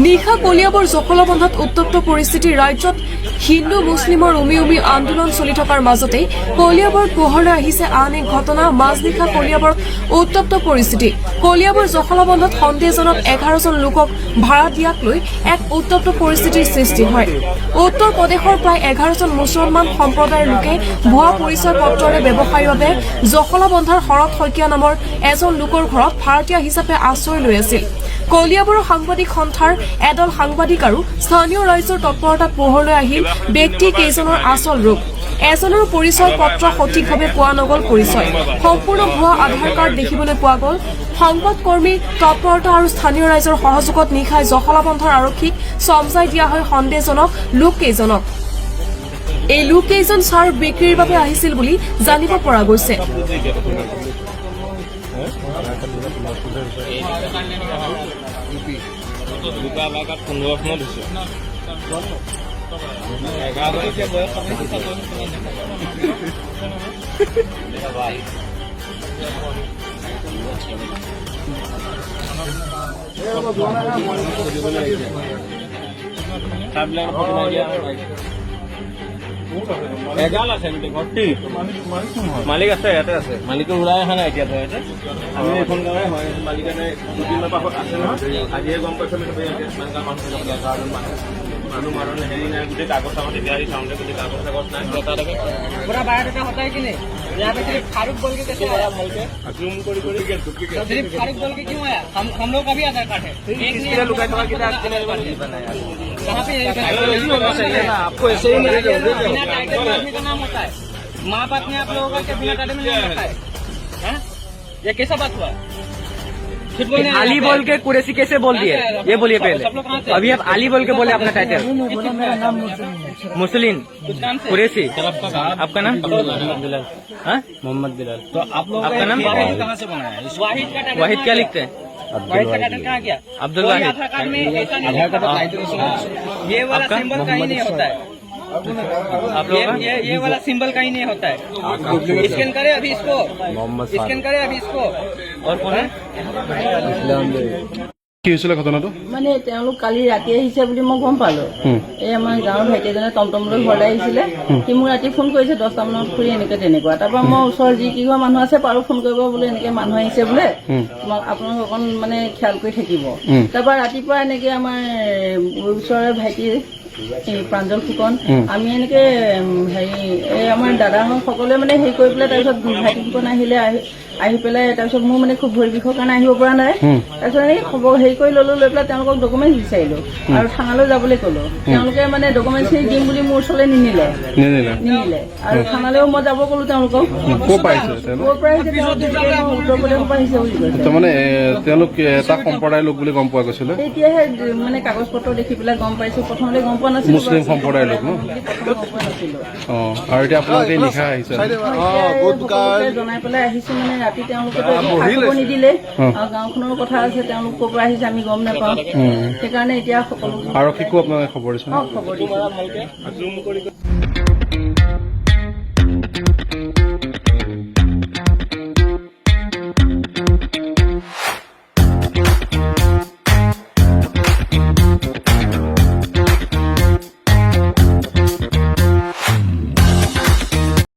নিশা কলিয়াবৰ জখলাবন্ধাত উত্তপ্ত পৰিস্থিতি ৰাজ্যত হিন্দু মুছলিমৰ উমি উমি আন্দোলন চলি থকাৰ মাজতে কলিয়াবৰত পোহৰলৈ আহিছে আন এক ঘটনা। মাজনিশা কলিয়াবৰত উত্তপ্ত পৰিস্থিতি। কলিয়াবৰ জখলাবন্ধাত সন্দেহজনক 11জন লোকক ভাড়া দিয়াক লৈ এক উত্তপ্ত পৰিস্থিতিৰ সৃষ্টি হয়। উত্তৰ প্ৰদেশৰ প্ৰায় 11জন মুছলমান সম্প্ৰদায়ৰ লোকে ভুৱা পৰিচয় পত্ৰৰে ব্যৱসায়ৰ বাবে জখলাবন্ধাৰ শৰৎ শইকীয়া নামৰ এজন লোকৰ ঘৰত ভাড়াতীয়া হিচাপে আশ্ৰয় লৈ আছিল। কলিয়াবৰৰ সাংবাদিক সন্থাৰ এদল সাংবাদিক আৰু স্থানীয় ৰাইজৰ তৎপৰতাত পোহৰলৈ আহিল ব্যক্তি কেইজনৰ আচল ৰূপ। এজনৰ পৰিচয় পত্ৰ সঠিকভাৱে পোৱা নগল। পৰিচয় সম্পূৰ্ণ ভুৱা আধাৰ কাৰ্ড দেখিবলৈ পোৱা গ'ল। সংবাদকৰ্মীৰ তৎপৰতা আৰু স্থানীয় ৰাইজৰ সহযোগত নিশাই জখলাবন্ধাৰ আৰক্ষীক চমজাই দিয়া হয় সন্দেহজনক লোককেইজনক। এই লোককেইজন চাৰ বিক্ৰীৰ বাবে আহিছিল বুলি জানিব পৰা গৈছে। এগাল আছে ভৰ্তি মালিক আছে, ইয়াতে আছে। মালিকে ওলাই অহা নাই এতিয়া। আমি এখন গাঁৱৰে হয়। মালিকে দুদিনৰ পাছত আছে নহয়। আজিয়ে গম পাইছো মানুহ মাৰণে হেৰি নাই। গোটেই কাগজ চাগজ এতিয়া আহি চাওঁতে গোটেই কাগজ চাগজ নাই। पूरा बायोडाटा होता है कि नहीं? यहाँ पे सिर्फ फारूक बोल के कैसे आया? जूम करी तो सिर्फ फारूक बोल के क्यों आया? हम लोग का भी आधार कार्ड है। एक नहीं है। कहाँ पे होना चाहिए ना, आपको ऐसे ही नहीं बिना टाइटल में आदमी का नाम होता है। माँ बाप ने आप लोगों का बिना टाइटल में नाम रखा है। ये कैसा बात हुआ? अली बोल के कुरैशी कैसे बोल दिए? ये बोलिए पहले। अभी आप अली बोल के बोले अपना टाइटल। मुस्लिम कुरैशी। आपका नाम? मोहम्मद बिलाल। तो आप लोग आपका नाम कहाँ से बनाया? वाहिद क्या लिखते हैं? वाहिद का टाइटल कहाँ गया? अब्दुल वाहिद। आधार कार्ड में ऐसा नहीं ये वाला सिंबल का ही नहीं होता है। आप लोग ये वाला सिंबल का ही नहीं होता है। स्कैन करे अभी इसको। स्कैन करे अभी इसको। और कौन है? কি হৈছিলে ঘটনাটো? মানে তেওঁলোক কালি ৰাতি আহিছে বুলি মই গম পালো। এই আমাৰ গাঁৱৰ ভাইটি এজনে টমটমলৈ ঘৰলৈ আহিছিলে। সি মোক ৰাতি ফোন কৰিছে 10টা মানত খুৰী এনেকে তেনেকুৱা। তাৰপৰা মই ওচৰৰ যি কেইঘৰ মানুহ আছে পাৰো ফোন কৰিব বোলে এনেকে মানুহ আহিছে বোলে, আপোনালোক অকণ মানে খেয়াল কৰি থাকিব। তাৰপৰা ৰাতিপুৱা এনেকে আমাৰ ওচৰৰে ভাইটি প্ৰাঞ্জল ফুকন আমি এনেকে হেৰি এই আমাৰ দাদাহঁত সকলোৱে মানে হেৰি কৰি পেলাই তাৰপিছত ভাইটি ফুকন আহিলে। আহি পেলাই তাৰপিছত মোৰ মানে খুব ভৰি বিষৰ কাৰণে আহিব পৰা নাই। তাৰপিছত এনেকে খবৰ হেৰি কৰি ললো, লৈ পেলাই তেওঁলোকক ডকুমেণ্ট বিচাৰিলো আৰু থানালৈ যাবলৈ ক'লো। তেওঁলোকে মানে ডকুমেণ্টখিনি দিম বুলি মোৰ ওচৰলৈ নিনিলে আৰু থানালৈও মই যাব ক'লো তেওঁলোকক। ক'ৰ পৰা আহিছে? ক'ৰ পৰা আহিছে? তেওঁলোকে উত্তৰ প্ৰদেশৰ পৰা আহিছে বুলি কৈছে। তাৰমানে তেওঁলোক এটা সম্প্ৰদায়ৰ লোক বুলি গম পোৱা গৈছিলে। এতিয়াহে মানে কাগজ পত্ৰ দেখি পেলাই গম পাইছো। প্ৰথমতে গম পোৱা নাছিলো। মুছলিম সম্প্ৰদায়ৰ লোক ন? আৰু এতিয়া আপোনালোকে নিশা আহিছে? জনাই পেলাই আহিছো। মানে ৰাতি তেওঁলোকে খাব নিদিলে আৰু গাঁওখনৰ কথা আছে। তেওঁলোক ক'ৰ পৰা আহিছে আমি গম নাপাওঁ। সেইকাৰণে এতিয়া সকলো আৰক্ষীকো আপোনালোকে খবৰ দিছে? খবৰ দিছে।